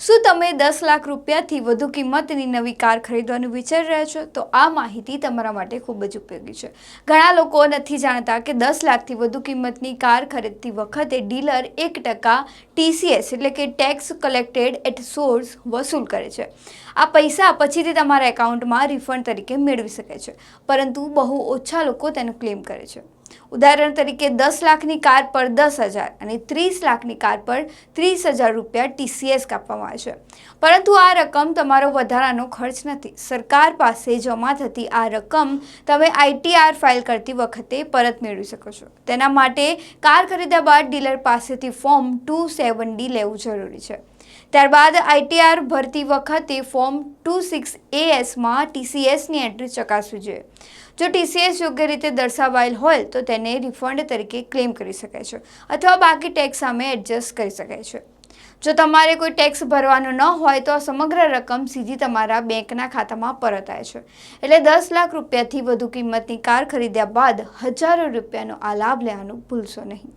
શું તમે 10 લાખ રૂપિયાથી વધુ કિંમતની નવી કાર ખરીદવાનું વિચારી રહ્યા છો? તો આ માહિતી તમારા માટે ખૂબ જ ઉપયોગી છે. ઘણા લોકો નથી જાણતા કે 10 લાખથી વધુ કિંમતની કાર ખરીદતી વખતે ડીલર 1% TCS એટલે કે ટેક્સ કલેક્ટેડ એટ સોર્સ વસૂલ કરે છે. આ પૈસા પછીથી તમારા એકાઉન્ટમાં રિફંડ તરીકે મેળવી શકે છે, પરંતુ બહુ ઓછા લોકો તેનો ક્લેમ કરે છે. ઉદાહરણ તરીકે 10 લાખની કાર પર 10,000 અને 30 લાખની કાર પર 30,000 રૂપિયા TCS કાપવામાં આવે છે. પરંતુ આ રકમ તમારો વધારાનો ખર્ચ નથી. સરકાર પાસે જમા થતી આ રકમ તમે ITR ફાઇલ કરતી વખતે પરત મેળવી શકો છો. તેના માટે કાર ખરીદ્યા બાદ ડીલર પાસેથી ફોર્મ 27D લેવું જરૂરી છે. ત્યારબાદ ITR ભરતી વખતે ફોર્મ 26ASમાં TCSની એન્ટ્રી ચકાસવી જોઈએ. જો TCS યોગ્ય રીતે દર્શાવાયેલ હોય તો તેને રિફંડ તરીકે ક્લેમ કરી શકાય છે અથવા બાકી ટેક્સ સામે એડજસ્ટ કરી શકાય છે. જો તમારે કોઈ ટેક્સ ભરવાનો ન હોય તો આ સમગ્ર રકમ સીધી તમારા બેંકના ખાતામાં પરત આવે છે. એટલે 10 લાખ રૂપિયાથી વધુ કિંમતની કાર ખરીદ્યા બાદ હજારો રૂપિયાનો આ લાભ લેવાનું ભૂલશો નહીં.